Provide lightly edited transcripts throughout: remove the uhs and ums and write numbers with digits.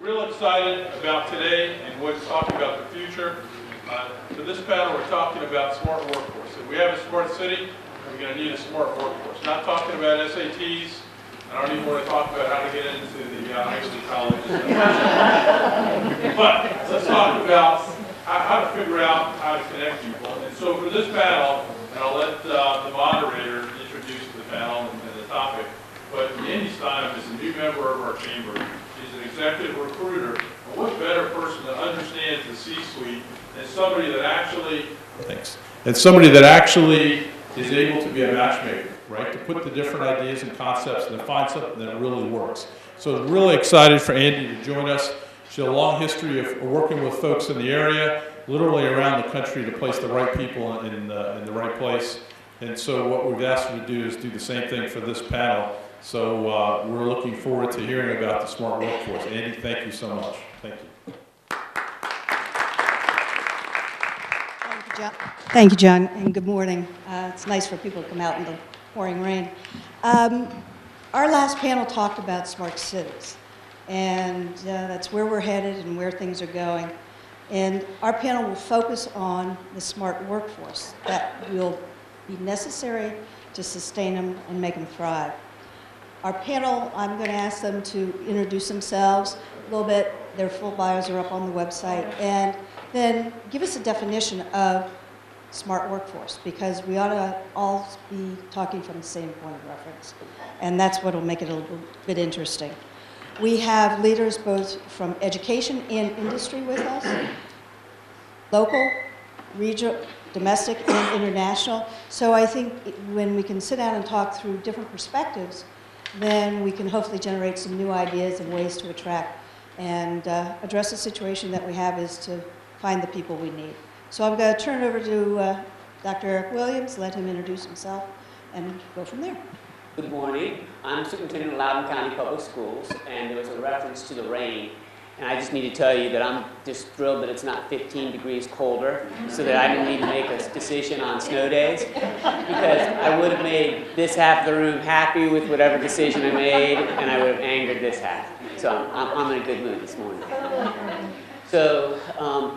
real excited about today and what's talking about the future. For this panel, we're talking about smart workforce. If we have a smart city, we're going to need a smart workforce. Not talking about SATs. I don't even want to talk about how to get into the Ivy colleges. But let's talk about how to figure out how to connect people. And so for this panel, and I'll let the moderator introduce the panel and the topic, but Andy Steinem is a new member of our chamber. He's an executive recruiter. And what better person that understands the C-suite than somebody that actually, is able to be a matchmaker, right? To put the different ideas and concepts and to find something that really works. So I'm really excited for Andy to join us. She has a long history of working with folks in the area, literally around the country, to place the right people in the right place. And so what we've asked her to do is do the same thing for this panel. So we're looking forward to hearing about the smart workforce. Andy, thank you so much. Thank you. Thank you, John, and good morning. It's nice for people to come out in the pouring rain. Our last panel talked about smart cities, and that's where we're headed and where things are going. And our panel will focus on the smart workforce that will be necessary to sustain them and make them thrive. Our panel, I'm going to ask them to introduce themselves a little bit. Their full bios are up on the website. And then give us a definition of smart workforce, because we ought to all be talking from the same point of reference. And that's what will make it a little bit interesting. We have leaders both from education and industry with us, local, regional, domestic, and international. So I think when we can sit down and talk through different perspectives, then we can hopefully generate some new ideas and ways to attract and address the situation that we have is to find the people we need. So I'm going to turn it over to Dr. Eric Williams, let him introduce himself, and go from there. Good morning. I'm Superintendent of Loudoun County Public Schools, and there was a reference to the rain. And I just need to tell you that I'm just thrilled that it's not 15 degrees colder, so that I didn't need to make a decision on snow days, because I would have made this half of the room happy with whatever decision I made, and I would have angered this half. So I'm in a good mood this morning. So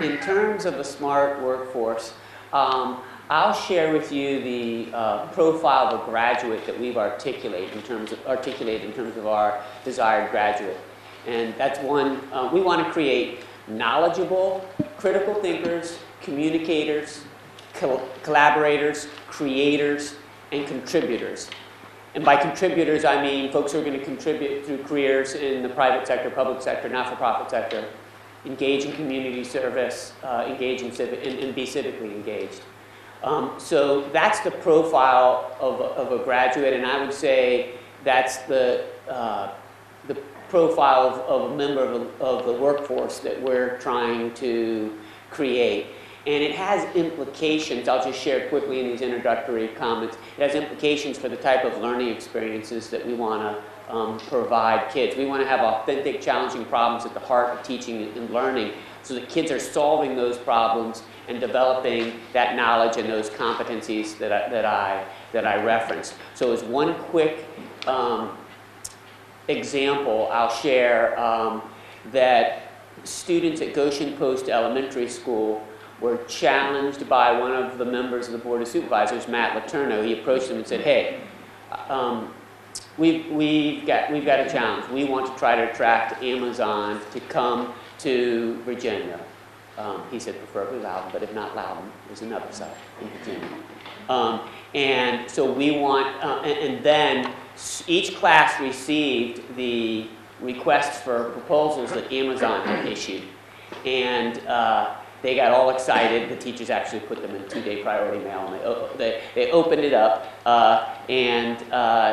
in terms of a smart workforce, I'll share with you the profile of a graduate that we've articulated in terms of our desired graduate. And that's one, we want to create knowledgeable, critical thinkers, communicators, collaborators, creators, and contributors. And by contributors, I mean folks who are going to contribute through careers in the private sector, public sector, not-for-profit sector, engage in community service, engage in and be civically engaged. So that's the profile of a graduate, and I would say that's the profile of a member of the workforce that we're trying to create. And it has implications, I'll just share quickly in these introductory comments, it has implications for the type of learning experiences that we want to provide kids. We want to have authentic, challenging problems at the heart of teaching and learning so that kids are solving those problems and developing that knowledge and those competencies that I referenced. So as one quick example, I'll share that students at Goshen Post Elementary School were challenged by one of the members of the Board of Supervisors, Matt Letourneau. He approached them and said, hey, we've got a challenge. We want to try to attract Amazon to come to Virginia. He said preferably Loudoun, but if not Loudoun, there's another site in Virginia. And so we want, and then each class received the requests for proposals that Amazon had issued. And they got all excited. The teachers actually put them in 2-day priority mail, and they opened it up, and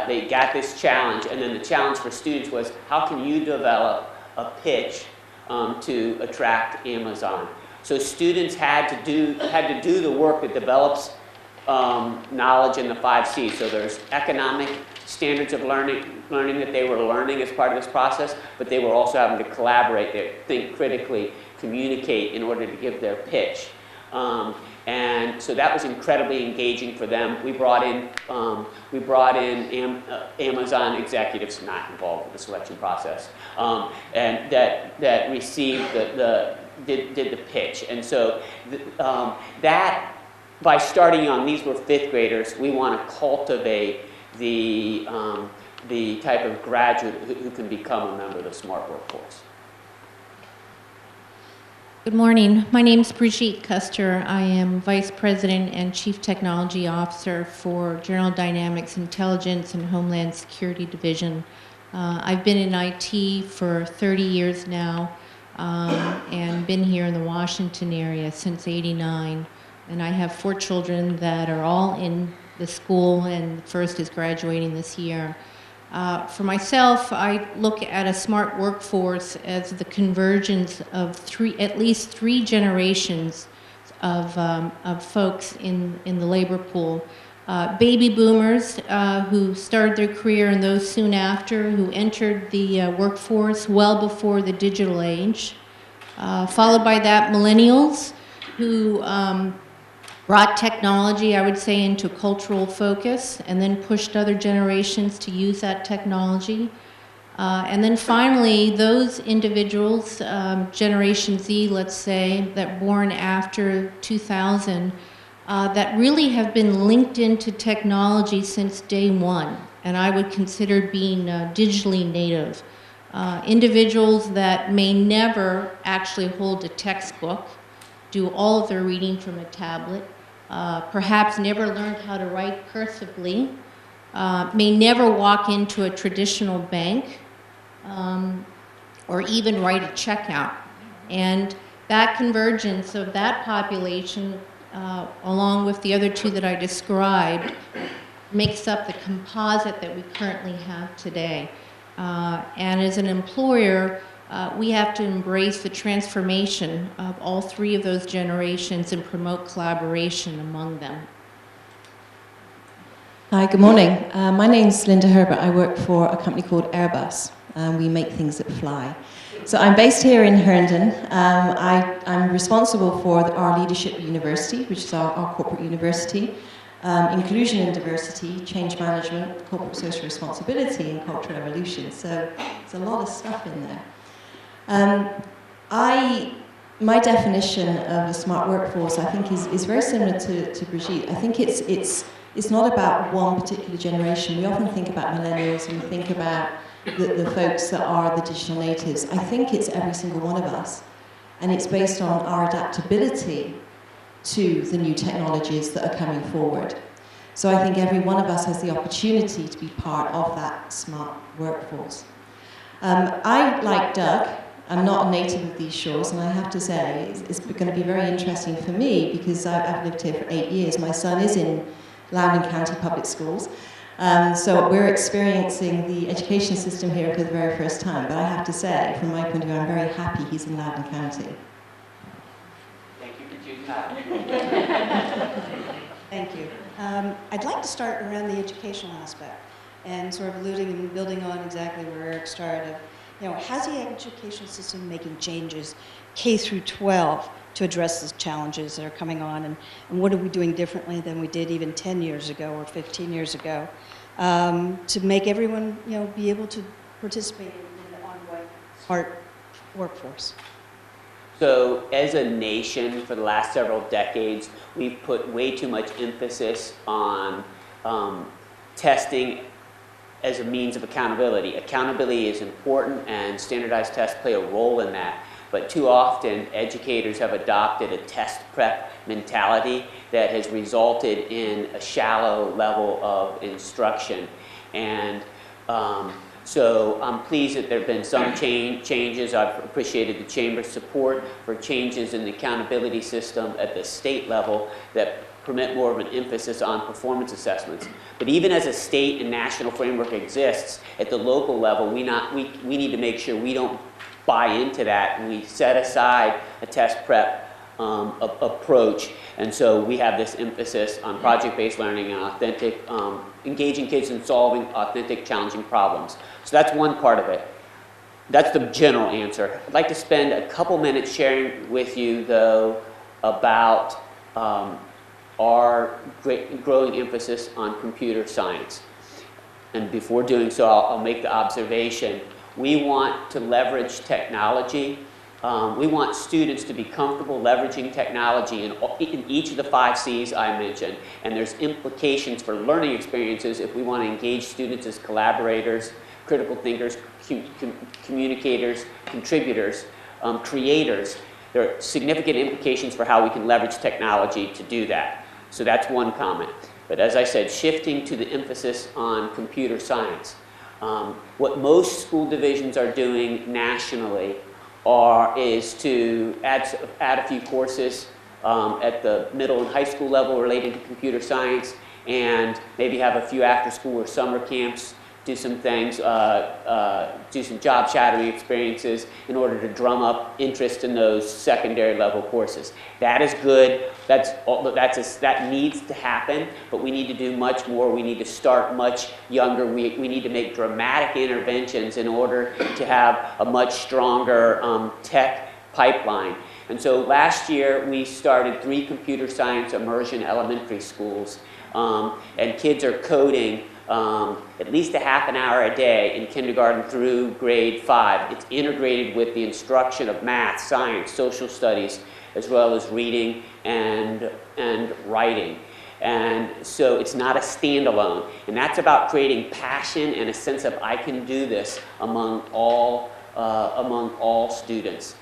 they got this challenge. And then the challenge for students was, how can you develop a pitch to attract Amazon? So students had to do the work that develops knowledge in the 5 C's. So there's economic standards of learning that they were learning as part of this process, but they were also having to collaborate, think critically, communicate in order to give their pitch. And so that was incredibly engaging for them. We brought in Amazon executives not involved with the selection process, and that received did the pitch. And so that, by starting young, these were fifth graders. We want to cultivate the type of graduate who can become a member of the smart workforce. Good morning. My name is Brigitte Custer. I am Vice President and Chief Technology Officer for General Dynamics Intelligence and Homeland Security Division. I've been in IT for 30 years now and been here in the Washington area since '89. And I have 4 children that are all in the school, and the first is graduating this year. For myself, I look at a smart workforce as the convergence of at least three generations of folks in the labor pool. Baby boomers who started their career and those soon after who entered the workforce well before the digital age. Followed by that, millennials who brought technology, I would say, into cultural focus and then pushed other generations to use that technology. And then finally, those individuals, Generation Z, let's say, that born after 2000, that really have been linked into technology since day one, and I would consider being digitally native. Individuals that may never actually hold a textbook, do all of their reading from a tablet, perhaps never learned how to write cursively, may never walk into a traditional bank, or even write a checkout. And that convergence of that population, along with the other two that I described, makes up the composite that we currently have today. And as an employer, we have to embrace the transformation of all three of those generations and promote collaboration among them. Hi, good morning. My name's Linda Herbert. I work for a company called Airbus. We make things that fly. So I'm based here in Herndon. I'm responsible for our Leadership University, which is our corporate university, inclusion and diversity, change management, corporate social responsibility, and cultural evolution. So there's a lot of stuff in there. My definition of a smart workforce, I think, is very similar to Brigitte. I think it's not about one particular generation. We often think about millennials and we think about the folks that are the digital natives. I think it's every single one of us. And it's based on our adaptability to the new technologies that are coming forward. So I think every one of us has the opportunity to be part of that smart workforce. I, like Doug, I'm not a native of these shores, and I have to say it's going to be very interesting for me because I've lived here for 8 years. My son is in Loudoun County Public Schools, so we're experiencing the education system here for the very first time. But I have to say, from my point of view, I'm very happy he's in Loudoun County. Thank you for choosing that. Thank you. I'd like to start around the educational aspect and sort of alluding and building on exactly where Eric started. How's the education system making changes K through 12 to address the challenges that are coming on, and what are we doing differently than we did even 10 years ago or 15 years ago to make everyone, be able to participate in the ongoing smart workforce? So as a nation, for the last several decades, we've put way too much emphasis on testing as a means of accountability. Accountability is important, and standardized tests play a role in that. But too often, educators have adopted a test prep mentality that has resulted in a shallow level of instruction. And so I'm pleased that there have been some changes. I've appreciated the Chamber's support for changes in the accountability system at the state level that permit more of an emphasis on performance assessments. But even as a state and national framework exists, at the local level, we need to make sure we don't buy into that, and we set aside a test prep approach. And so we have this emphasis on project-based learning and authentic, engaging kids in solving authentic, challenging problems. So that's one part of it. That's the general answer. I'd like to spend a couple minutes sharing with you, though, about our growing emphasis on computer science. And before doing so, I'll make the observation. We want to leverage technology. We want students to be comfortable leveraging technology in each of the 5 C's I mentioned. And there's implications for learning experiences if we want to engage students as collaborators, critical thinkers, communicators, contributors, creators. There are significant implications for how we can leverage technology to do that. So that's one comment. But as I said, shifting to the emphasis on computer science. What most school divisions are doing nationally is to add a few courses at the middle and high school level related to computer science, and maybe have a few after-school or summer camps, do some things, do some job shadowing experiences in order to drum up interest in those secondary level courses. That is good. That needs to happen, but we need to do much more. We need to start much younger. We need to make dramatic interventions in order to have a much stronger tech pipeline. And so last year we started 3 computer science immersion elementary schools, and kids are coding at least a half an hour a day in kindergarten through grade 5. It's integrated with the instruction of math, science, social studies, as well as reading and writing. And so it's not a standalone. And that's about creating passion and a sense of I can do this among all students,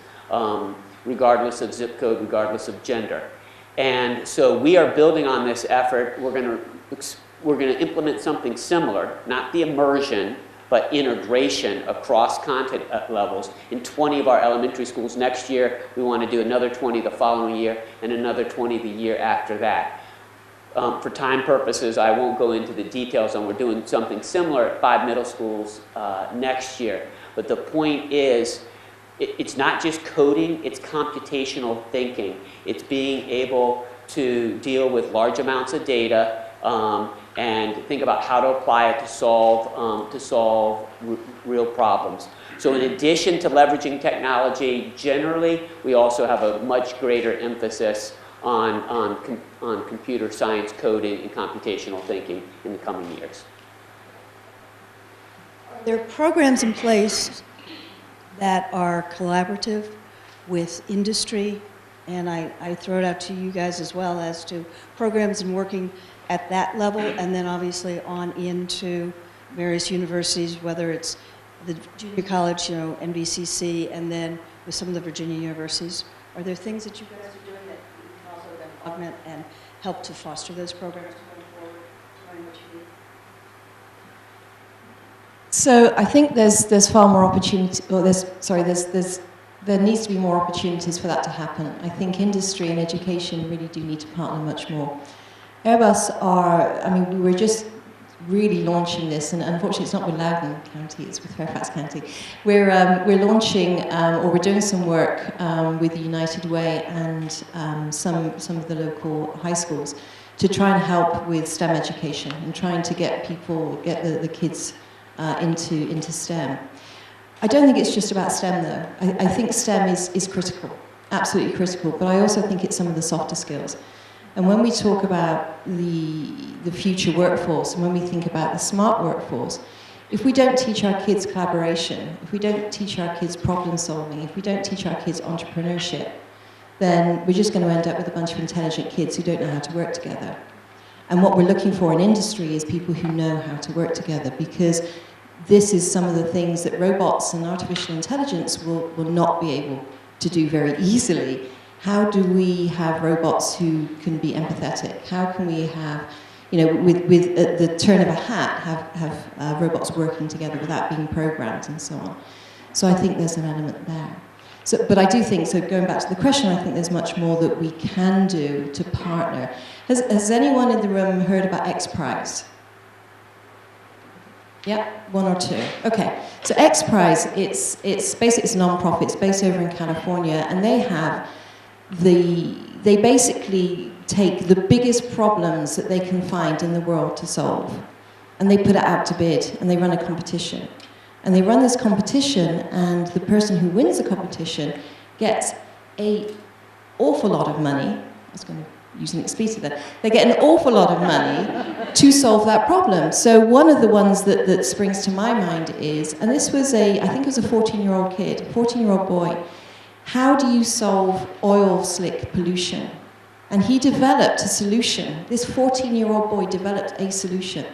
regardless of zip code, regardless of gender. And so we are building on this effort. We're going to implement something similar, not the immersion, but integration across content levels in 20 of our elementary schools. Next year, we want to do another 20 the following year, and another 20 the year after that. For time purposes, I won't go into the details on we're doing something similar at 5 middle schools next year. But the point is, it's not just coding, it's computational thinking. It's being able to deal with large amounts of data, and think about how to apply it to solve real problems. So in addition to leveraging technology generally, we also have a much greater emphasis on computer science coding and computational thinking in the coming years. There are programs in place that are collaborative with industry, and I throw it out to you guys as well as to programs in working at that level, and then obviously on into various universities, whether it's the junior college, NBCC, and then with some of the Virginia universities. Are there things that you guys are doing that you can also then augment and help to foster those programs going forward, learning what you need? So I think there's far more opportunity, or there needs to be more opportunities for that to happen. I think industry and education really do need to partner much more. Airbus we were just really launching this, and unfortunately it's not with Loudoun County, it's with Fairfax County. We're launching, or we're doing some work with the United Way and some of the local high schools to try and help with STEM education and trying to get the kids into STEM. I don't think it's just about STEM though. I think STEM is critical, absolutely critical, but I also think it's some of the softer skills. And when we talk about the future workforce, and when we think about the smart workforce, if we don't teach our kids collaboration, if we don't teach our kids problem solving, if we don't teach our kids entrepreneurship, then we're just going to end up with a bunch of intelligent kids who don't know how to work together. And what we're looking for in industry is people who know how to work together, because this is some of the things that robots and artificial intelligence will not be able to do very easily. How do we have robots who can be empathetic? How can we have, with the turn of a hat, have robots working together without being programmed and so on? So I think there's an element there. But I do think, so going back to the question, I think there's much more that we can do to partner. Has anyone in the room heard about X Prize? Yeah, 1 or 2. Okay, so X Prize, it's basically it's a non-profit. It's based over in California, and they basically take the biggest problems that they can find in the world to solve, and they put it out to bid, and they run a competition. And they run this competition, and the person who wins the competition gets an awful lot of money. I was going to using expletive there, they get an awful lot of money to solve that problem. So one of the ones that springs to my mind is, and this was I think it was a 14-year-old kid, 14-year-old boy, how do you solve oil slick pollution? And he developed a solution. This 14-year-old boy developed a solution.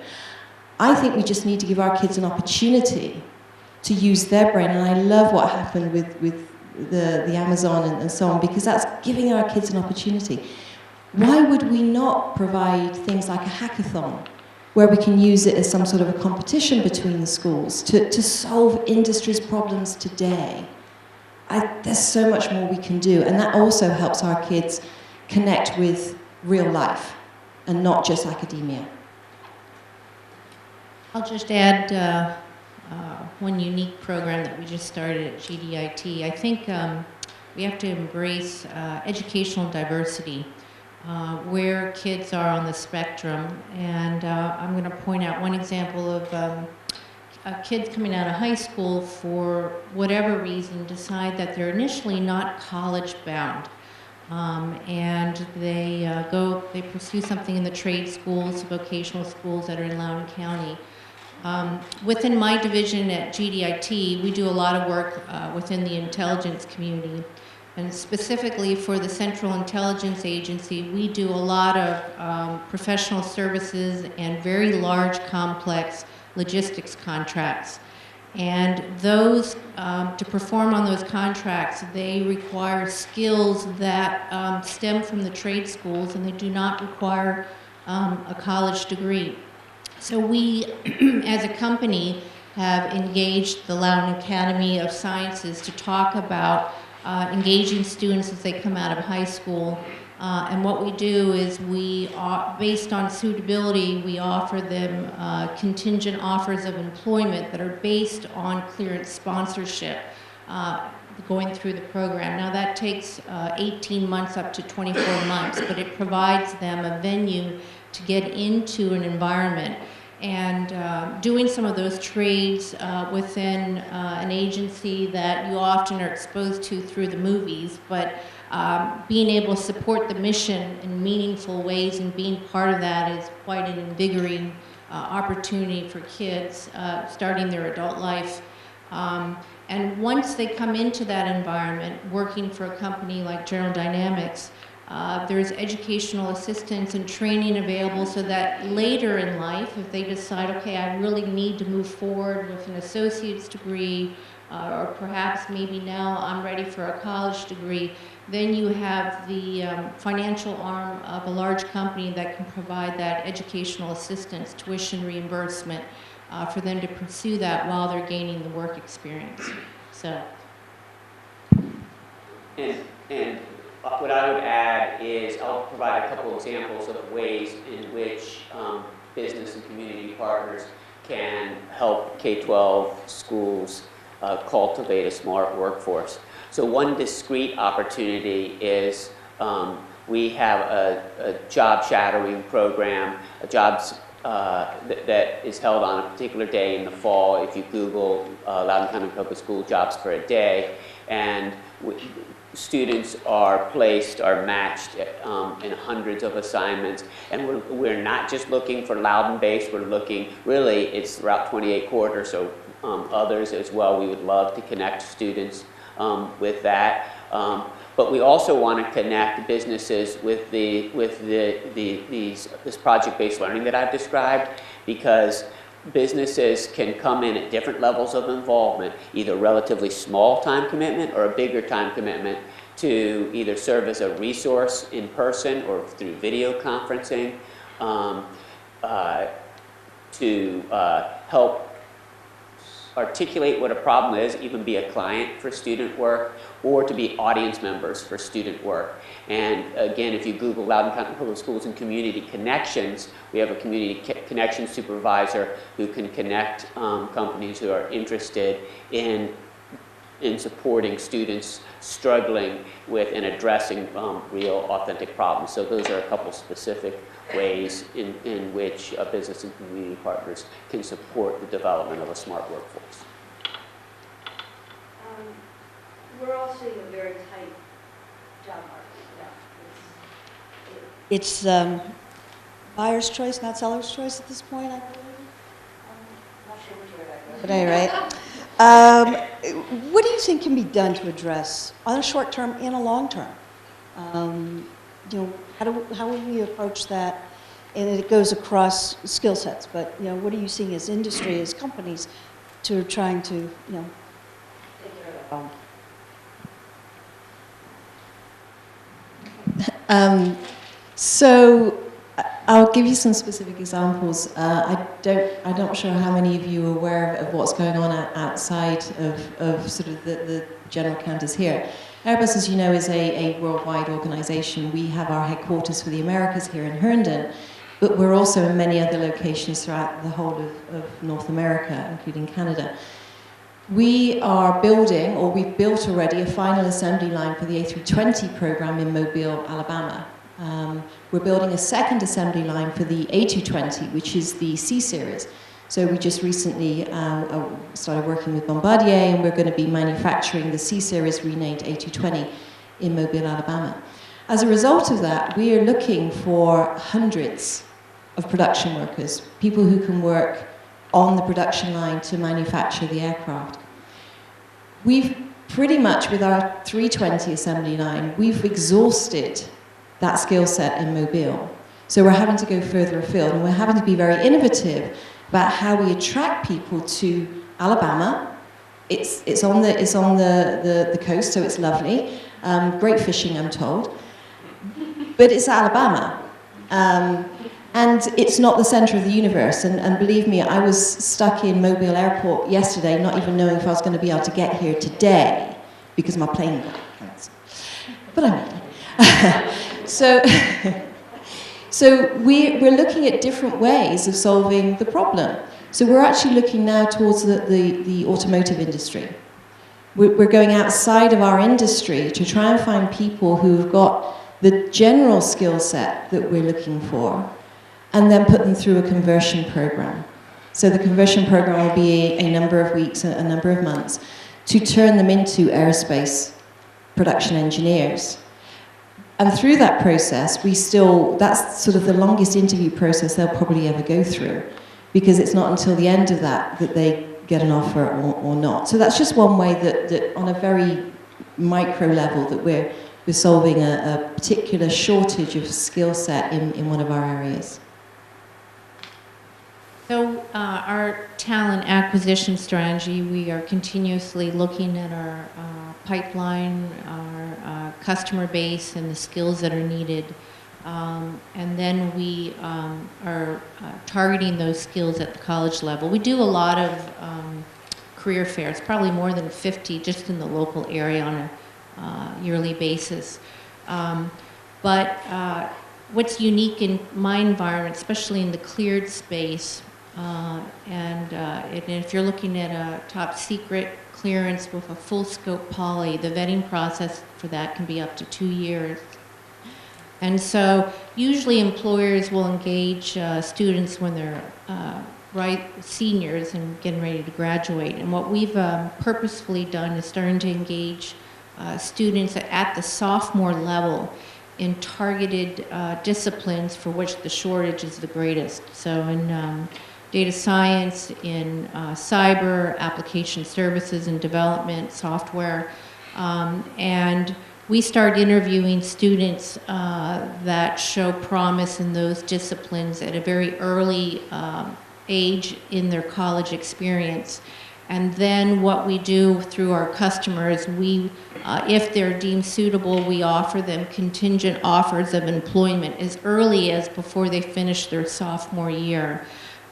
I think we just need to give our kids an opportunity to use their brain, and I love what happened with the Amazon and so on, because that's giving our kids an opportunity. Why would we not provide things like a hackathon, where we can use it as some sort of a competition between the schools to solve industry's problems today? There's so much more we can do, and that also helps our kids connect with real life and not just academia. I'll just add one unique program that we just started at GDIT. I think we have to embrace educational diversity where kids are on the spectrum. And I'm going to point out one example of kids coming out of high school for whatever reason decide that they're initially not college bound. And they pursue something in the trade schools, vocational schools that are in Loudoun County. Within my division at GDIT, we do a lot of work within the intelligence community. And specifically for the Central Intelligence Agency, we do a lot of professional services and very large, complex logistics contracts. And those, to perform on those contracts, they require skills that stem from the trade schools, and they do not require a college degree. So we, as a company, have engaged the Loudoun Academy of Sciences to talk about engaging students as they come out of high school. And what we do is based on suitability, we offer them contingent offers of employment that are based on clearance sponsorship going through the program. Now that takes 18 months up to 24 months, but it provides them a venue to get into an environment. And doing some of those trades within an agency that you often are exposed to through the movies, but being able to support the mission in meaningful ways and being part of that is quite an invigorating opportunity for kids starting their adult life. And once they come into that environment, working for a company like General Dynamics, there's educational assistance and training available so that later in life, if they decide, okay, I really need to move forward with an associate's degree, or perhaps maybe now I'm ready for a college degree, then you have the financial arm of a large company that can provide that educational assistance, tuition reimbursement, for them to pursue that while they're gaining the work experience. So. And what I would add is I'll provide a couple examples of ways in which business and community partners can help K-12 schools cultivate a smart workforce. So one discrete opportunity is we have a job shadowing program, that is held on a particular day in the fall. If you Google Loudoun County Public School jobs for a day, and students are matched in hundreds of assignments, and we're not just looking for Loudoun-based, we're looking, really, it's Route 28 corridor, so others as well. We would love to connect students with that. But we also want to connect businesses with this project-based learning that I've described, because businesses can come in at different levels of involvement, either relatively small time commitment or a bigger time commitment, to either serve as a resource in person or through video conferencing, to help articulate what a problem is, even be a client for student work, or to be audience members for student work. And again, if you Google Loudoun County Public Schools and Community Connections, we have a community connection supervisor who can connect companies who are interested in supporting students struggling with and addressing real, authentic problems. So those are a couple specific ways in which business and community partners can support the development of a smart workforce. We're all seeing a very tight job market. it's buyer's choice, not seller's choice at this point, I believe. I'm not sure which way that goes. But anyway, what do you think can be done to address, on a short term and a long term? You know, how will we approach that? And it goes across skill sets, but, you know, what are you seeing as industry, as companies, to trying to, you know, take care of that problem? So I'll give you some specific examples. I'm not sure how many of you are aware of what's going on outside of sort of the general campus here. Airbus, as you know, is a worldwide organization. We have our headquarters for the Americas here in Herndon, but we're also in many other locations throughout the whole of North America, including Canada. We are building, or we've built already, a final assembly line for the A320 program in Mobile, Alabama. We're building a second assembly line for the A220, which is the C series. So we just recently started working with Bombardier, and we're going to be manufacturing the C series renamed A220 in Mobile, Alabama. As a result of that, we are looking for hundreds of production workers, people who can work on the production line to manufacture the aircraft. We've pretty much, with our 320 assembly line, we've exhausted that skill set in Mobile. So we're having to go further afield, and we're having to be very innovative about how we attract people to Alabama. It's on the coast, so it's lovely. Great fishing, I'm told. But it's Alabama. And it's not the center of the universe. And believe me, I was stuck in Mobile Airport yesterday, not even knowing if I was going to be able to get here today, because my plane got cancelled. But I made it. So we're looking at different ways of solving the problem. So we're actually looking now towards the automotive industry. We're going outside of our industry to try and find people who've got the general skill set that we're looking for, and then put them through a conversion program. So the conversion program will be a number of weeks, a number of months, to turn them into aerospace production engineers. And through that process, that's sort of the longest interview process they'll probably ever go through, because it's not until the end of that they get an offer or not. So that's just one way that on a very micro level, that we're solving a particular shortage of skill set in one of our areas. So our talent acquisition strategy, we are continuously looking at our pipeline, our customer base, and the skills that are needed. And then we are targeting those skills at the college level. We do a lot of career fairs, probably more than 50 just in the local area on a yearly basis. But what's unique in my environment, especially in the cleared space, and if you're looking at a top secret clearance with a full scope poly, the vetting process for that can be up to 2 years. And so usually employers will engage students when they're seniors and getting ready to graduate. And what we've purposefully done is starting to engage students at the sophomore level in targeted disciplines for which the shortage is the greatest. So in data science, in cyber, application services and development, software, and we start interviewing students that show promise in those disciplines at a very early age in their college experience. And then what we do through our customers, if they're deemed suitable, we offer them contingent offers of employment as early as before they finish their sophomore year.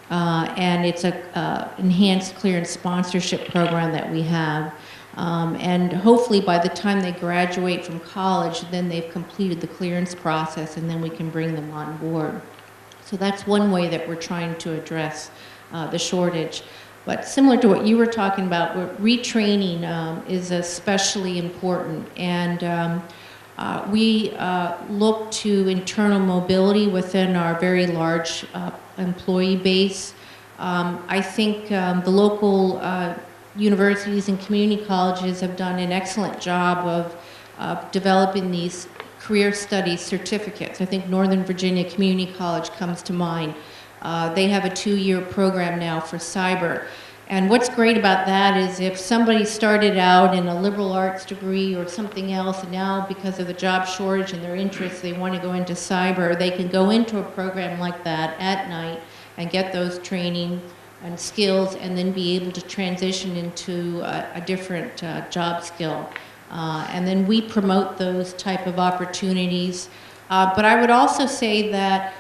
And it's an enhanced clearance sponsorship program that we have. And hopefully by the time they graduate from college, then they've completed the clearance process, and then we can bring them on board. So that's one way that we're trying to address the shortage. But similar to what you were talking about, retraining is especially important. And we look to internal mobility within our very large employee base. I think the local universities and community colleges have done an excellent job of developing these career studies certificates. I think Northern Virginia Community College comes to mind. They have a 2-year program now for cyber. And what's great about that is if somebody started out in a liberal arts degree or something else, and now because of the job shortage and their interests, they want to go into cyber, they can go into a program like that at night and get those training and skills and then be able to transition into a different job skill. And then we promote those type of opportunities. But I would also say that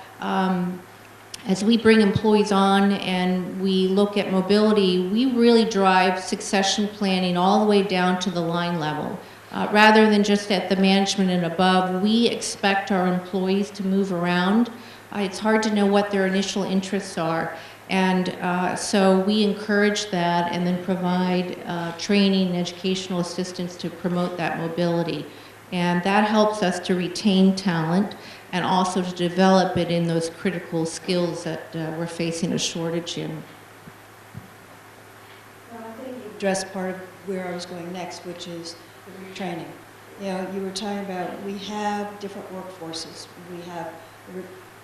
as we bring employees on and we look at mobility, we really drive succession planning all the way down to the line level. Rather than just at the management and above, we expect our employees to move around. It's hard to know what their initial interests are. And so we encourage that and then provide training and educational assistance to promote that mobility. And that helps us to retain talent and also to develop it in those critical skills that we're facing a shortage in. Well, I think you addressed part of where I was going next, which is the retraining. You know, you were talking about we have different workforces. We have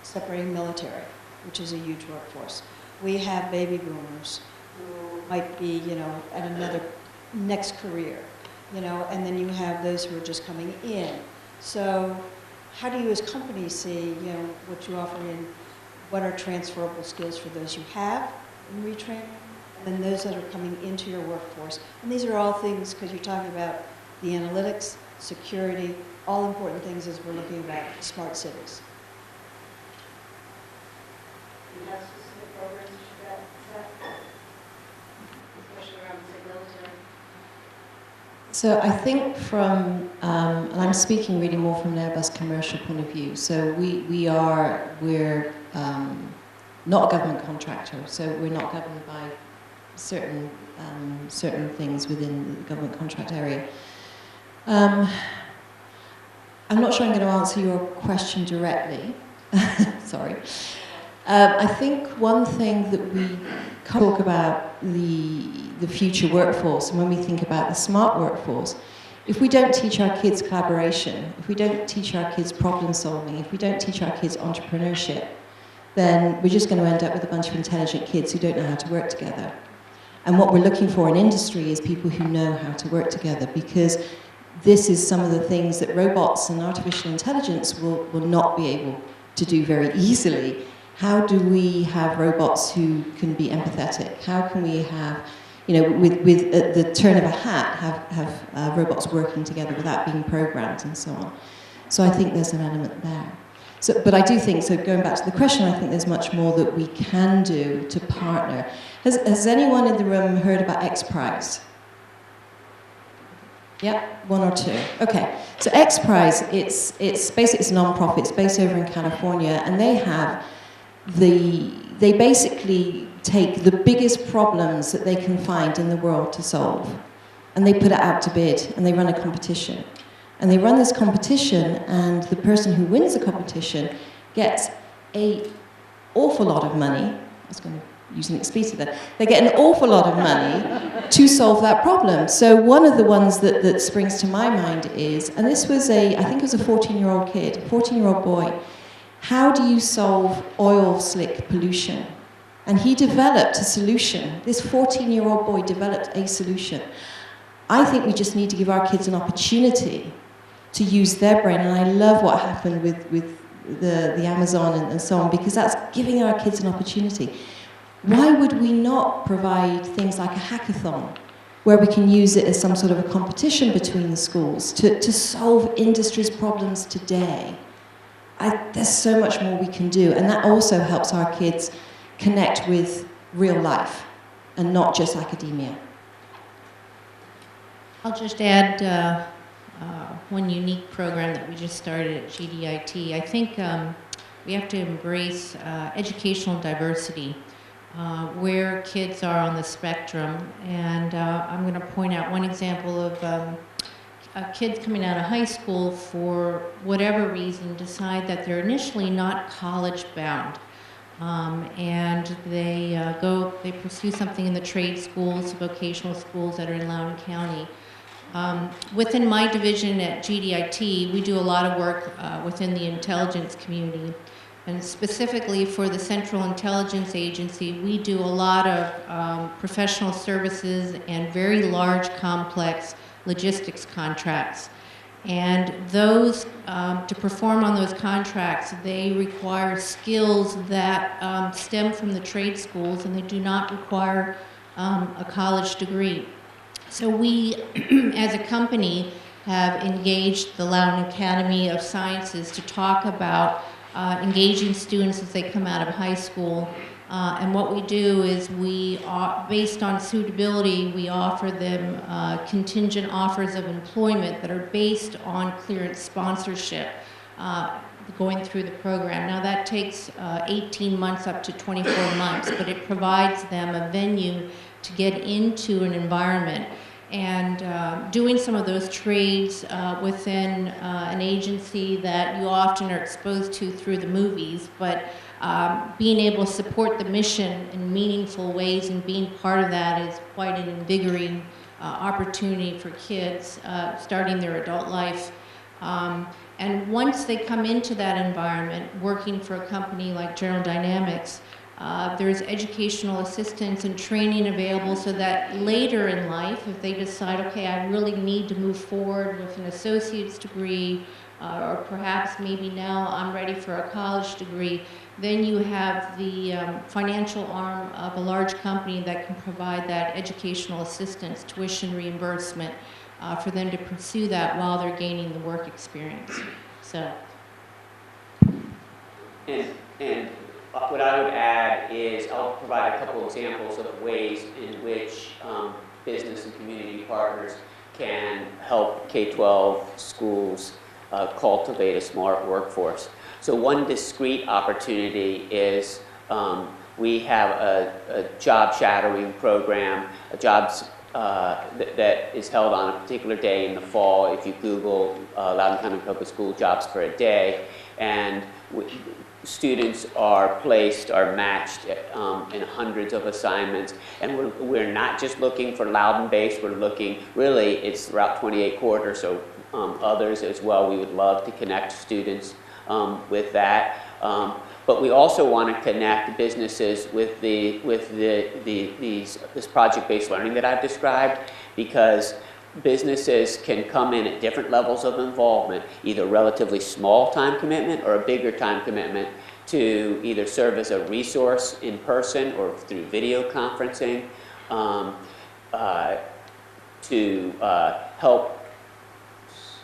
separating military, which is a huge workforce. We have baby boomers who might be, you know, at another next career, you know, and then you have those who are just coming in. So how do you as companies see, you know, what you offer in, what are transferable skills for those you have in retraining, and then those that are coming into your workforce? And these are all things, because you're talking about the analytics, security, all important things as we're looking at smart cities. Do you have specific programs for that, especially around, say, military? So I think from, and I'm speaking really more from an Airbus commercial point of view. So we're not a government contractor, so we're not governed by certain things within the government contract area. I'm not sure I'm going to answer your question directly. Sorry. I think one thing that we talk about the future workforce, and when we think about the smart workforce, if we don't teach our kids collaboration, if we don't teach our kids problem solving, if we don't teach our kids entrepreneurship, then we're just going to end up with a bunch of intelligent kids who don't know how to work together. And what we're looking for in industry is people who know how to work together, because this is some of the things that robots and artificial intelligence will not be able to do very easily. How do we have robots who can be empathetic? How can we have, you know, with the turn of a hat, have robots working together without being programmed and so on? So I think there's an element there. So, but I do think, so going back to the question, I think there's much more that we can do to partner. Has anyone in the room heard about X Prize? Yeah, one or two. Okay. So X Prize, it's basically it's a non-profit. It's based over in California, and they basically take the biggest problems that they can find in the world to solve, and they put it out to bid, and they run a competition. And they run this competition, and the person who wins the competition gets an awful lot of money. I was going to use an expletive there. They get an awful lot of money to solve that problem. So one of the ones that springs to my mind is, and this was I think it was a 14-year-old kid, 14-year-old boy. How do you solve oil slick pollution? And he developed a solution. This 14-year-old boy developed a solution. I think we just need to give our kids an opportunity to use their brain. And I love what happened with the Amazon and so on, because that's giving our kids an opportunity. Why would we not provide things like a hackathon, where we can use it as some sort of a competition between the schools to solve industry's problems today? There's so much more we can do, and that also helps our kids connect with real life and not just academia. I'll just add one unique program that we just started at GDIT. I think we have to embrace educational diversity where kids are on the spectrum. And I'm going to point out one example of kids coming out of high school for whatever reason decide that they're initially not college bound. And they pursue something in the trade schools, vocational schools that are in Loudoun County. Within my division at GDIT, we do a lot of work within the intelligence community. And specifically for the Central Intelligence Agency, we do a lot of professional services and very large, complex logistics contracts. And those, to perform on those contracts, they require skills that stem from the trade schools, and they do not require a college degree. So we, as a company, have engaged the Loudoun Academy of Sciences to talk about engaging students as they come out of high school. And what we do is we, based on suitability, we offer them contingent offers of employment that are based on clearance sponsorship going through the program. Now that takes 18 months up to 24 months, but it provides them a venue to get into an environment. And doing some of those trades within an agency that you often are exposed to through the movies, but being able to support the mission in meaningful ways and being part of that is quite an invigorating opportunity for kids starting their adult life. And once they come into that environment, working for a company like General Dynamics, there's educational assistance and training available so that later in life, if they decide, okay, I really need to move forward with an associate's degree, or perhaps maybe now I'm ready for a college degree, then you have the financial arm of a large company that can provide that educational assistance, tuition reimbursement, for them to pursue that while they're gaining the work experience. So. And what I would add is I'll provide a couple examples of ways in which business and community partners can help K-12 schools cultivate a smart workforce. So one discrete opportunity is we have a job shadowing program, that is held on a particular day in the fall. If you Google Loudoun County Public School jobs for a day, and students are matched in hundreds of assignments, and we're not just looking for Loudoun-based, we're looking, really, it's throughout 28 quarters, so others as well. We would love to connect students with that. But we also want to connect businesses with this project-based learning that I've described, because businesses can come in at different levels of involvement, either relatively small time commitment or a bigger time commitment, to either serve as a resource in person or through video conferencing, to help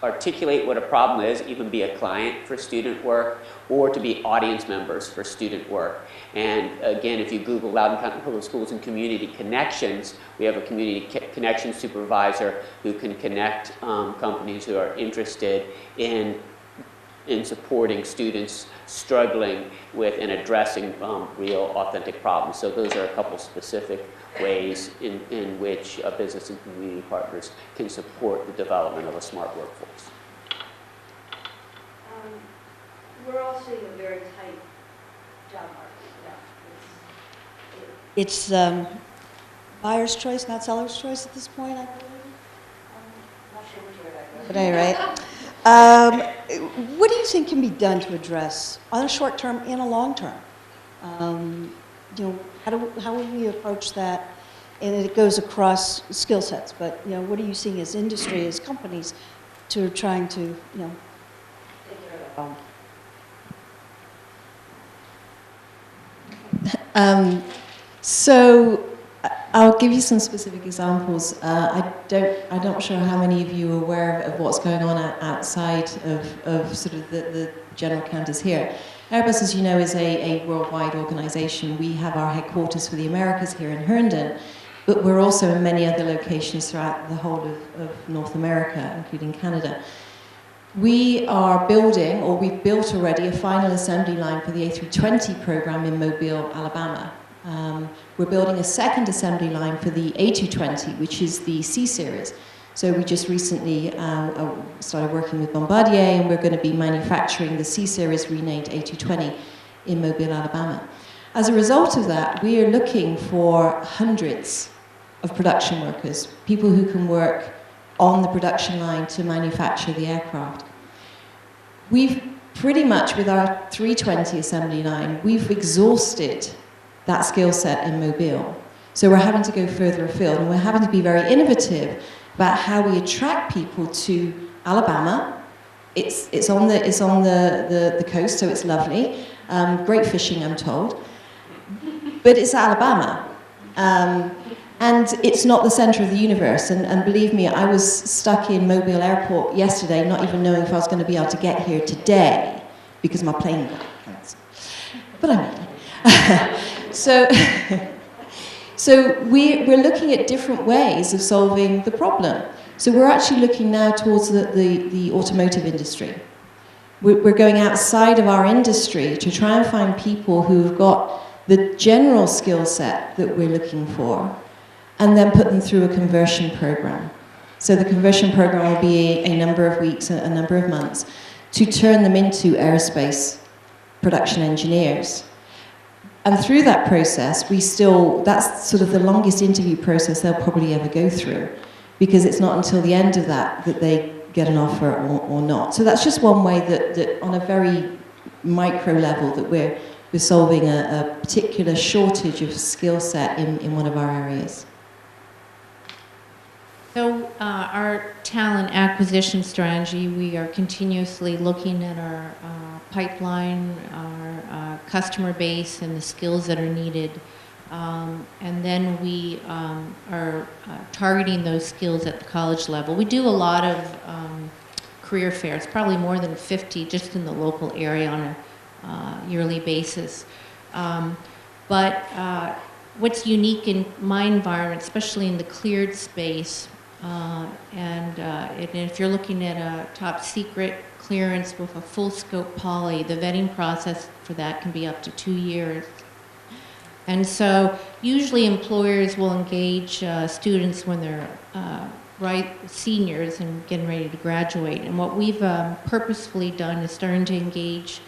articulate what a problem is, even be a client for student work, or to be audience members for student work. And again, if you Google Loudoun County Public Schools and Community Connections, we have a community connection supervisor who can connect companies who are interested in supporting students struggling with and addressing real, authentic problems. So those are a couple specific ways in which business and community partners can support the development of a smart workforce. We're all seeing a very tight job market. Yeah. It's buyer's choice, not seller's choice at this point, I believe. I'm not sure which way that goes. But anyway, what do you think can be done to address, on a short term and a long term? How will we approach that? And it goes across skill sets, but what are you seeing as industry, as companies, to trying to take care of that problem? So I'll give you some specific examples. I'm not sure how many of you are aware of what's going on outside of sort of the general campus here. Airbus, as you know, is a worldwide organization. We have our headquarters for the Americas here in Herndon, but we're also in many other locations throughout the whole of North America, including Canada. We are building, or we've built already, a final assembly line for the A320 program in Mobile, Alabama. We're building a second assembly line for the A220, which is the C series. So we just recently started working with Bombardier, and we're going to be manufacturing the C series renamed A220 in Mobile, Alabama. As a result of that, we are looking for hundreds of production workers, people who can work on the production line to manufacture the aircraft. We've pretty much, with our 320 assembly line, we've exhausted that skill set in Mobile. So we're having to go further afield, and we're having to be very innovative about how we attract people to Alabama. It's on the coast, so it's lovely. Great fishing, I'm told. But it's Alabama. And it's not the center of the universe. And believe me, I was stuck in Mobile Airport yesterday, not even knowing if I was going to be able to get here today, because my plane got cancelled. But I made it. So we're looking at different ways of solving the problem. So we're actually looking now towards the automotive industry. We're going outside of our industry to try and find people who have got the general skill set that we're looking for, and then put them through a conversion program. So the conversion program will be a number of weeks, a number of months, to turn them into aerospace production engineers. And through that process, that's sort of the longest interview process they'll probably ever go through, because it's not until the end of that they get an offer or not. So that's just one way that on a very micro level that we're solving a particular shortage of skill set in one of our areas. So our talent acquisition strategy, we are continuously looking at our pipeline, our customer base, and the skills that are needed. And then we are targeting those skills at the college level. We do a lot of career fairs, probably more than 50 just in the local area on a yearly basis. But what's unique in my environment, especially in the cleared space, and if you're looking at a top secret clearance with a full scope poly, the vetting process for that can be up to 2 years. And so usually employers will engage students when they're seniors and getting ready to graduate. And what we've purposefully done is starting to engage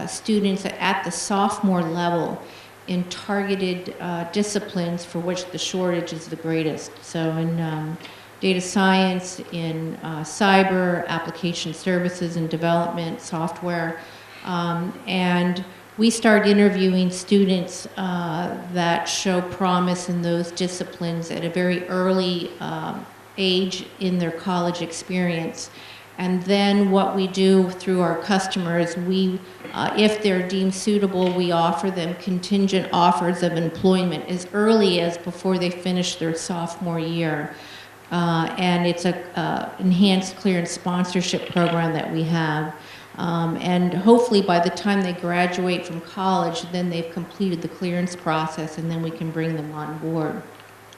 students at the sophomore level in targeted disciplines for which the shortage is the greatest. So in data science, in cyber, application services and development, software, and we start interviewing students that show promise in those disciplines at a very early age in their college experience. And then what we do through our customers, if they're deemed suitable, we offer them contingent offers of employment as early as before they finish their sophomore year. And it's an enhanced clearance sponsorship program that we have. And hopefully by the time they graduate from college, then they've completed the clearance process, and then we can bring them on board.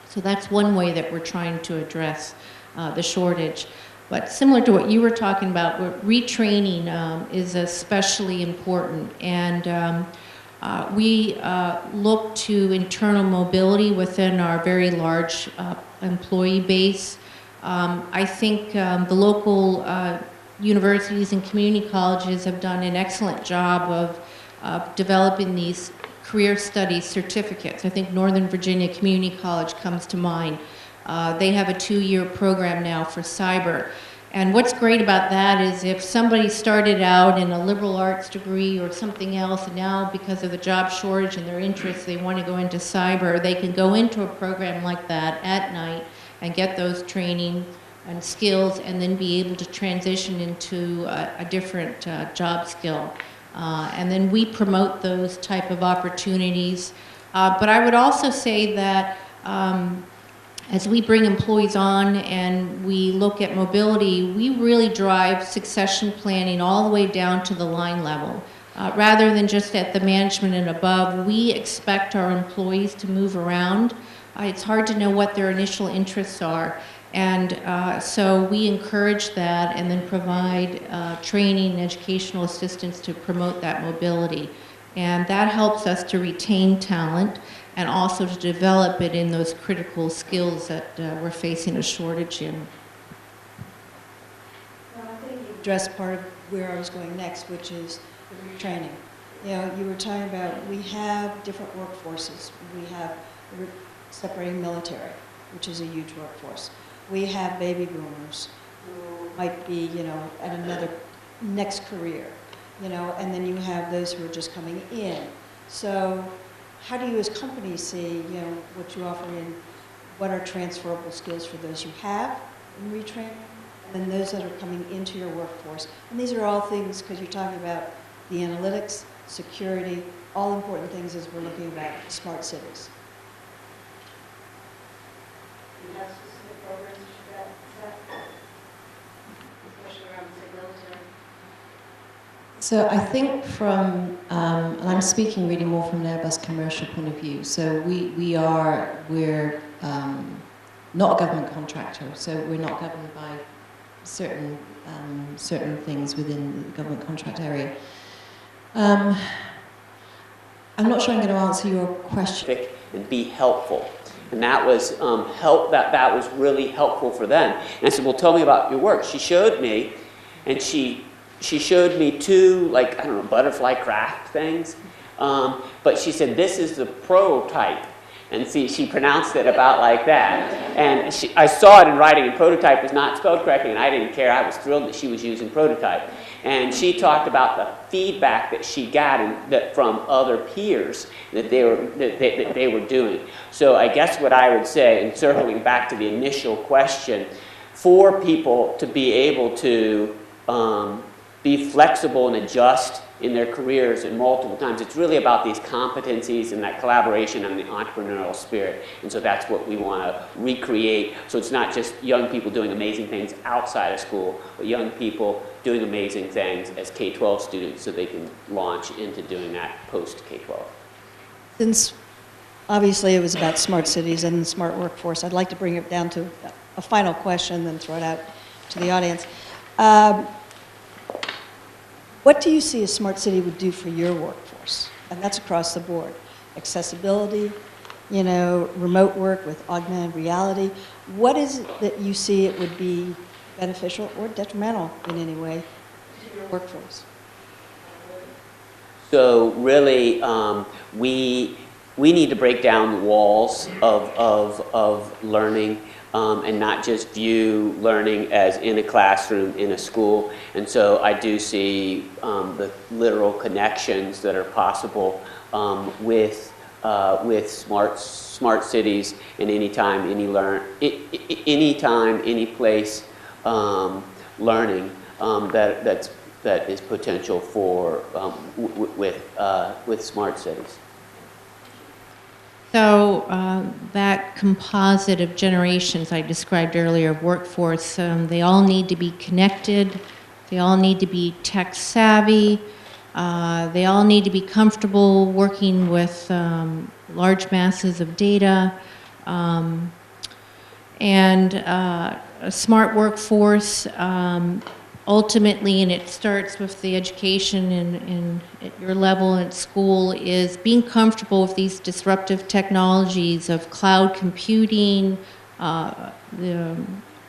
So that's one way that we're trying to address the shortage. But similar to what you were talking about, retraining is especially important. And we look to internal mobility within our very large employee base. I think the local universities and community colleges have done an excellent job of developing these career studies certificates. I think Northern Virginia Community College comes to mind. They have a 2-year program now for cyber. And what's great about that is if somebody started out in a liberal arts degree or something else, and now because of the job shortage and their interests, they want to go into cyber, they can go into a program like that at night and get those training and skills, and then be able to transition into a different job skill. And then we promote those type of opportunities. But I would also say that as we bring employees on and we look at mobility, we really drive succession planning all the way down to the line level. Rather than just at the management and above, we expect our employees to move around. It's hard to know what their initial interests are. And so we encourage that and then provide training and educational assistance to promote that mobility. And that helps us to retain talent and also to develop it in those critical skills that we're facing a shortage in. Well, I think you addressed part of where I was going next, which is the retraining. You know, you were talking about we have different workforces. We have the separating military, which is a huge workforce. we have baby boomers who might be, at another next career, and then you have those who are just coming in. So how do you as companies see, what you offer in, what are transferable skills for those you have in retraining, and then those that are coming into your workforce? And these are all things, because you're talking about the analytics, security, all important things as we're looking about smart cities. Do you have specific programs that set, especially around the military? So I think from, and I'm speaking really more from an Airbus commercial point of view. So we're not a government contractor, so we're not governed by certain things within the government contract area. I'm not sure I'm going to answer your question. And be helpful. And that was that was really helpful for them. And I said, well, tell me about your work. She showed me, and she showed me two, butterfly craft things. But she said, this is the prototype. And see, she pronounced it about like that. And I saw it in writing, and prototype was not spelled correctly, and I didn't care. I was thrilled that she was using prototype. And she talked about the feedback that she got from other peers that they were doing. So I guess what I would say, and circling back to the initial question, for people to be able to be flexible and adjust in their careers and multiple times, it's really about these competencies and that collaboration and the entrepreneurial spirit. And so that's what we want to recreate. So it's not just young people doing amazing things outside of school, but young people doing amazing things as K-12 students so they can launch into doing that post-K-12. Since obviously it was about smart cities and the smart workforce, I'd like to bring it down to a final question, then throw it out to the audience. What do you see a smart city would do for your workforce? And that's across the board. Accessibility, remote work with augmented reality. What is it that you see it would be beneficial or detrimental in any way to your workforce? So really, we need to break down the walls of learning. And not just view learning as in a classroom, in a school. And so I do see the literal connections that are possible with smart cities and anytime, any place learning that is potential for with smart cities. So that composite of generations I described earlier, workforce, they all need to be connected. They all need to be tech savvy. They all need to be comfortable working with large masses of data. And a smart workforce, ultimately, and it starts with the education and at your level at school, is being comfortable with these disruptive technologies of cloud computing, the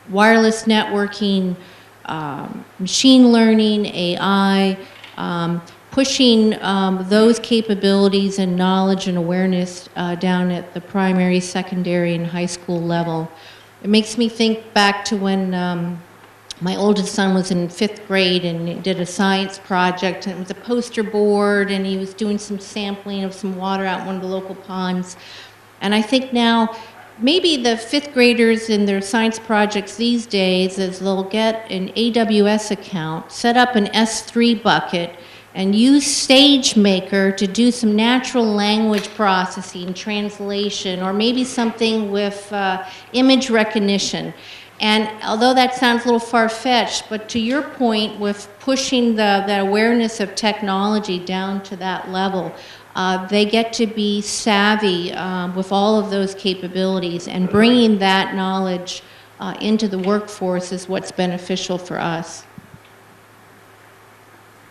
wireless networking, machine learning, AI, pushing those capabilities and knowledge and awareness down at the primary, secondary, and high school level. It makes me think back to when my oldest son was in 5th grade and he did a science project, and it was a poster board, and he was doing some sampling of some water out in one of the local ponds. And I think now maybe the 5th graders in their science projects these days is they'll get an AWS account, set up an S3 bucket, and use SageMaker to do some natural language processing, translation, or maybe something with image recognition. And although that sounds a little far-fetched, but to your point with pushing that awareness of technology down to that level, they get to be savvy with all of those capabilities, and bringing that knowledge into the workforce is what's beneficial for us.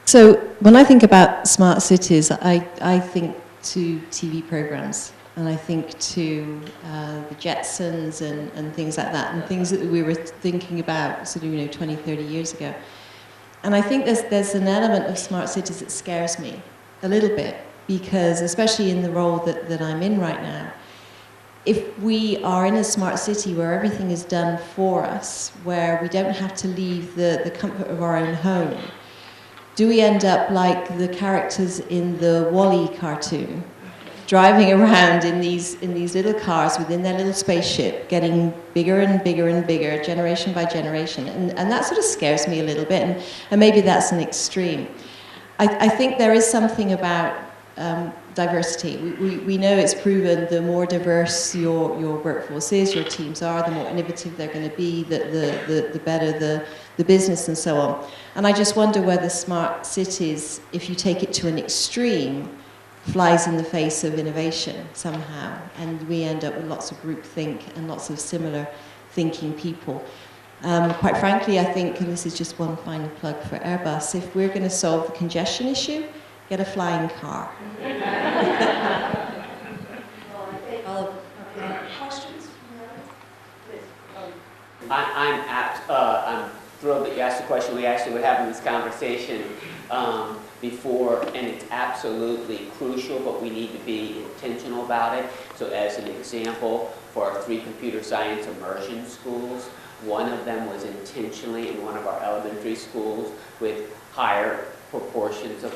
So when I think about smart cities, I think to TV programs. And I think to the Jetsons and things like that, and things that we were thinking about sort of 20, 30 years ago. And I think there's an element of smart cities that scares me a little bit, because especially in the role that I'm in right now, if we are in a smart city where everything is done for us, where we don't have to leave the comfort of our own home, do we end up like the characters in the Wall-E cartoon, driving around in these little cars within their little spaceship, getting bigger and bigger and bigger, generation by generation? And that sort of scares me a little bit, and maybe that's an extreme. I think there is something about diversity. We know it's proven the more diverse your workforce is, your teams are, the more innovative they're going to be, the better the business and so on. And I just wonder whether smart cities, if you take it to an extreme, flies in the face of innovation somehow, and we end up with lots of groupthink and lots of similar thinking people. Quite frankly, I think, and this is just one final plug for Airbus, if we're going to solve the congestion issue, get a flying car. Questions? Please. I'm thrilled that you asked the question. We actually were having this conversation before, and it's absolutely crucial, but we need to be intentional about it. So as an example, for our 3 computer science immersion schools, one of them was intentionally in one of our elementary schools with higher proportions of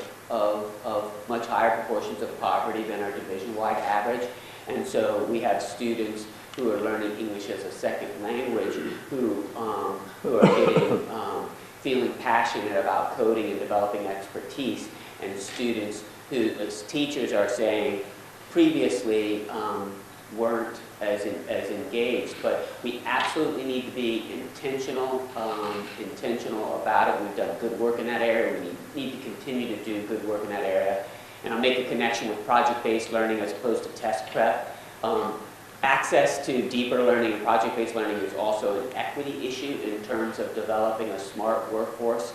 much higher proportions of poverty than our division-wide average. And so we have students who are learning English as a second language who are getting, feeling passionate about coding and developing expertise, and students who, as teachers, are saying previously weren't as engaged. But we absolutely need to be intentional about it. We've done good work in that area. We need to continue to do good work in that area. And I'll make a connection with project-based learning as opposed to test prep. Access to deeper learning and project-based learning is also an equity issue in terms of developing a smart workforce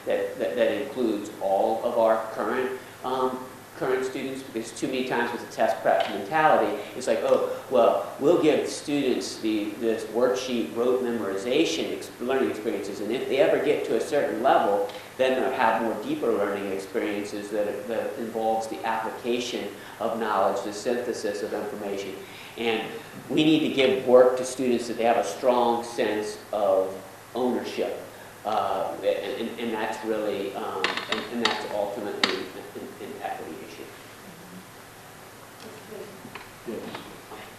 that includes all of our current students, because too many times with the test prep mentality, it's like, oh, well, we'll give students this worksheet rote memorization learning experiences, and if they ever get to a certain level, then they'll have more deeper learning experiences that involves the application of knowledge, the synthesis of information. And we need to give work to students that they have a strong sense of ownership. And that's really, and that's ultimately an equity issue.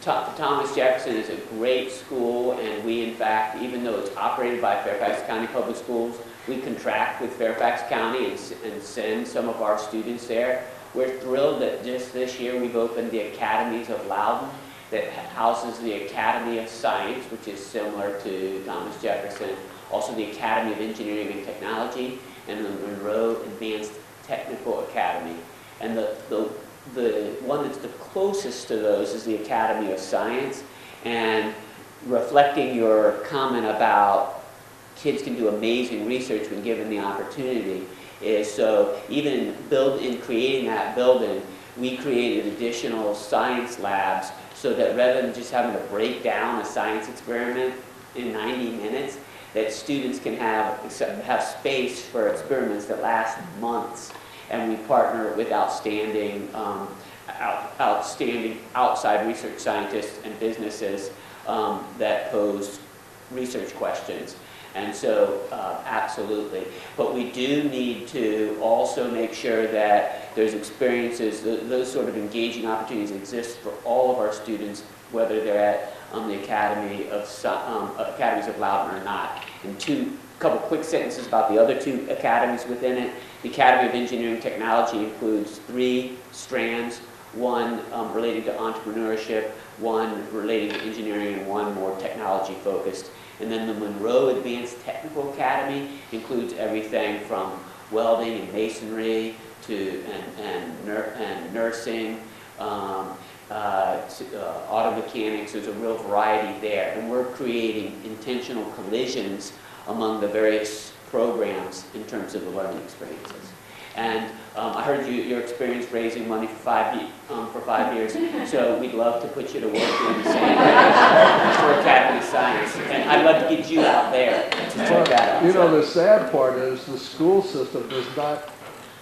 Thomas Jefferson is a great school, and we, in fact, even though it's operated by Fairfax County Public Schools, we contract with Fairfax County and send some of our students there. We're thrilled that just this year we've opened the Academies of Loudoun, that houses the Academy of Science, which is similar to Thomas Jefferson, also the Academy of Engineering and Technology, and the Monroe Advanced Technical Academy. And the one that's the closest to those is the Academy of Science. And reflecting your comment about kids can do amazing research when given the opportunity, is so even in creating that building, we created additional science labs so that rather than just having to break down a science experiment in 90 minutes, that students can have space for experiments that last months. And we partner with outstanding outside research scientists and businesses that pose research questions. And so, absolutely. But we do need to also make sure that there's experiences, those sort of engaging opportunities exist for all of our students, whether they're at the Academies of Loudoun or not. And couple quick sentences about the other 2 academies within it. The Academy of Engineering and Technology includes 3 strands, one related to entrepreneurship, one related to engineering, and one more technology focused. And then the Monroe Advanced Technical Academy includes everything from welding and masonry to nursing, auto mechanics. There's a real variety there, and we're creating intentional collisions among the various programs in terms of the learning experiences. And I heard your experience raising money for 5 years, so we'd love to put you to work doing the same for Academy of Science. And I'd love to get you out there to check that out. You know, the sad part is the school system does not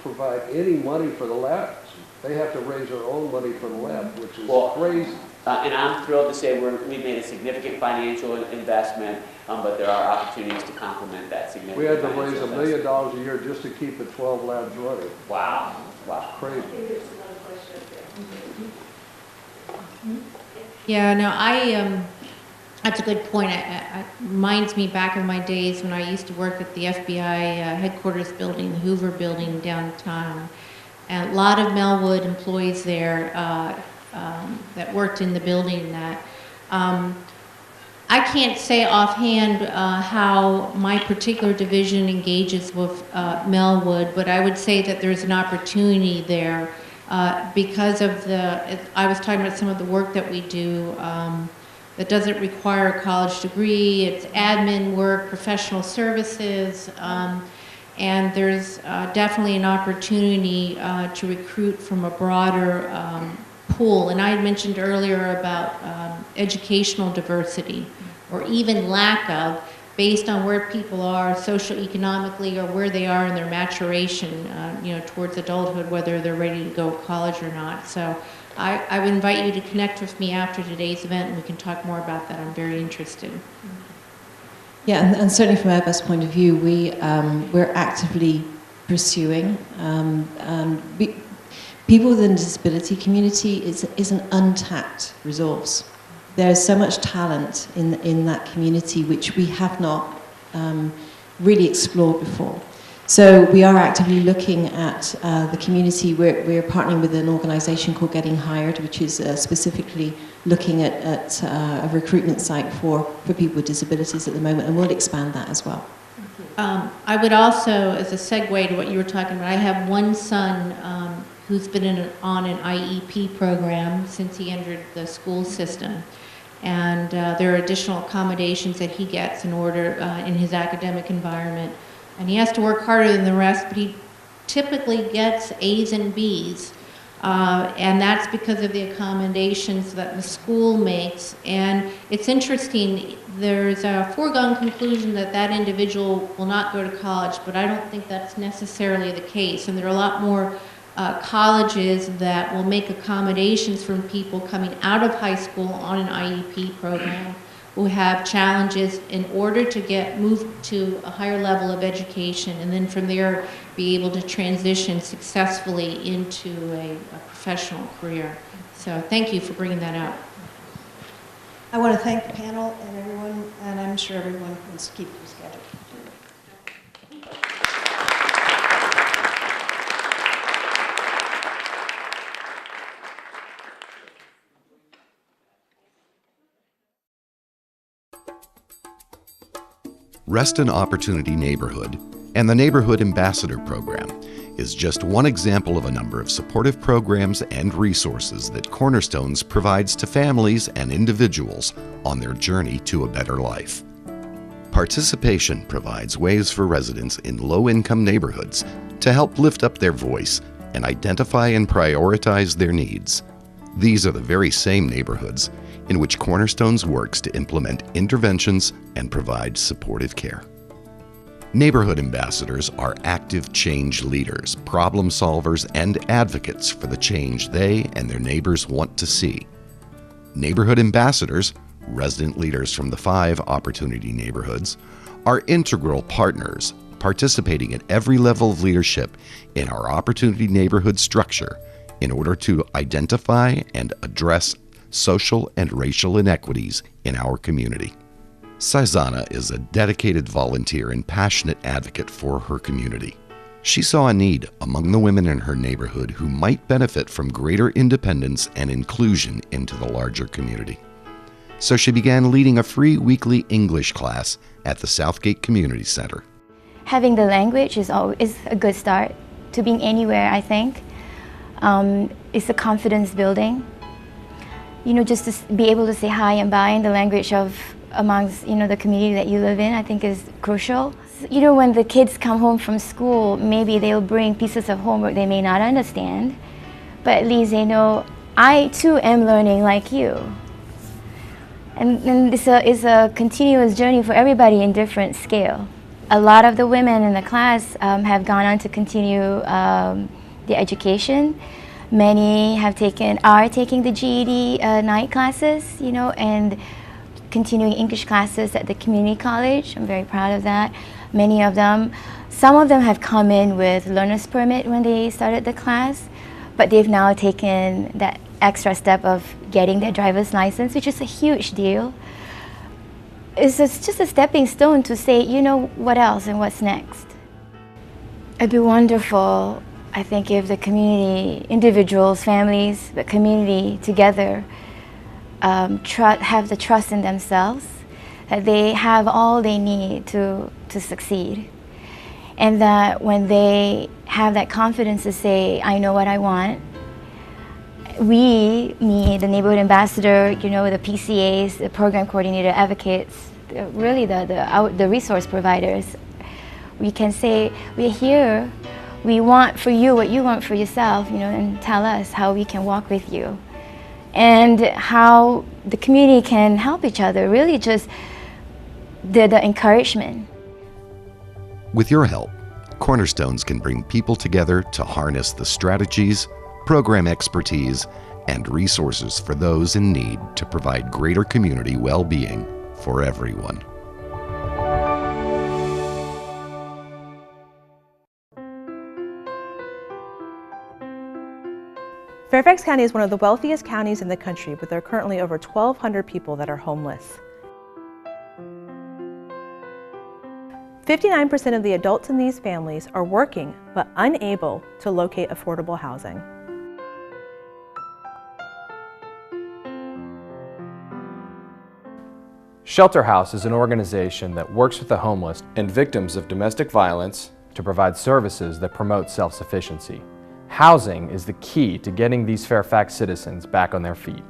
provide any money for the labs. They have to raise their own money for the lab, which is crazy. And I'm thrilled to say we've made a significant financial investment, but there are opportunities to complement that significant We had to raise financial $1 million investment. a year just to keep the 12 labs running. Wow, wow. Crazy. There's another question up there. Yeah, no, that's a good point. It reminds me back of my days when I used to work at the FBI headquarters building, the Hoover building downtown. And a lot of Melwood employees there that worked in the building that. I can't say offhand how my particular division engages with Melwood, but I would say that there's an opportunity there because of I was talking about some of the work that we do that doesn't require a college degree. It's admin work, professional services, and there's definitely an opportunity to recruit from a broader pool. And I had mentioned earlier about educational diversity, or even lack of, based on where people are socioeconomically or where they are in their maturation, towards adulthood, whether they're ready to go to college or not. So I would invite you to connect with me after today's event, and we can talk more about that. I'm very interested. Yeah, and certainly from Airbus' point of view, we're actively pursuing. People within the disability community is an untapped resource. There's so much talent in that community which we have not really explored before. So we are actively looking at the community. We're partnering with an organisation called Getting Hired, which is specifically looking at a recruitment site for people with disabilities at the moment, and we'll expand that as well. I would also, as a segue to what you were talking about, I have one son who's been on an IEP program since he entered the school system. And there are additional accommodations that he gets in order in his academic environment. And he has to work harder than the rest, but he typically gets A's and B's. And that's because of the accommodations that the school makes. And it's interesting, there's a foregone conclusion that that individual will not go to college, but I don't think that's necessarily the case. And there are a lot more colleges that will make accommodations from people coming out of high school on an IEP program who have challenges in order to get moved to a higher level of education, and then from there be able to transition successfully into a professional career. So thank you for bringing that up. I want to thank the panel and everyone, and I'm sure everyone wants to keep their schedule. Reston Opportunity Neighborhood and the Neighborhood Ambassador Program is just one example of a number of supportive programs and resources that Cornerstones provides to families and individuals on their journey to a better life. Participation provides ways for residents in low-income neighborhoods to help lift up their voice and identify and prioritize their needs. These are the very same neighborhoods in which Cornerstones works to implement interventions and provide supportive care. Neighborhood ambassadors are active change leaders, problem solvers, and advocates for the change they and their neighbors want to see. Neighborhood ambassadors, resident leaders from the 5 opportunity neighborhoods, are integral partners participating at every level of leadership in our opportunity neighborhood structure in order to identify and address social and racial inequities in our community. Saizana is a dedicated volunteer and passionate advocate for her community. She saw a need among the women in her neighborhood who might benefit from greater independence and inclusion into the larger community. So she began leading a free weekly English class at the Southgate Community Center. Having the language is a good start to being anywhere, I think. It's a confidence building. Just to be able to say hi and bye in the language of amongst, the community that you live in, I think is crucial. When the kids come home from school, maybe they'll bring pieces of homework they may not understand, but at least they know, I too am learning like you. And it's a continuous journey for everybody in different scale. A lot of the women in the class have gone on to continue their education. Many are taking the GED night classes, you know, and continuing English classes at the community college. I'm very proud of that. Many of them, some of them have come in with learner's permit when they started the class, but they've now taken that extra step of getting their driver's license, which is a huge deal. It's just a stepping stone to say, you know, what else and what's next. It'd be wonderful, I think, if the community, individuals, families, the community together have the trust in themselves, that they have all they need to succeed. And that when they have that confidence to say, I know what I want, me, the neighborhood ambassador, you know, the PCAs, the program coordinator, advocates, really the resource providers, we can say, we're here, we want for you what you want for yourself, you know, and tell us how we can walk with you. And how the community can help each other, really just the encouragement. With your help, Cornerstones can bring people together to harness the strategies, program expertise, and resources for those in need to provide greater community well-being for everyone. Fairfax County is one of the wealthiest counties in the country, but there are currently over 1,200 people that are homeless. 59% of the adults in these families are working but unable to locate affordable housing. Shelter House is an organization that works with the homeless and victims of domestic violence to provide services that promote self-sufficiency. Housing is the key to getting these Fairfax citizens back on their feet.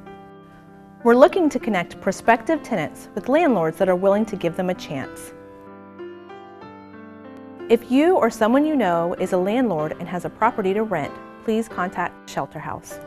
We're looking to connect prospective tenants with landlords that are willing to give them a chance. If you or someone you know is a landlord and has a property to rent, please contact Shelter House.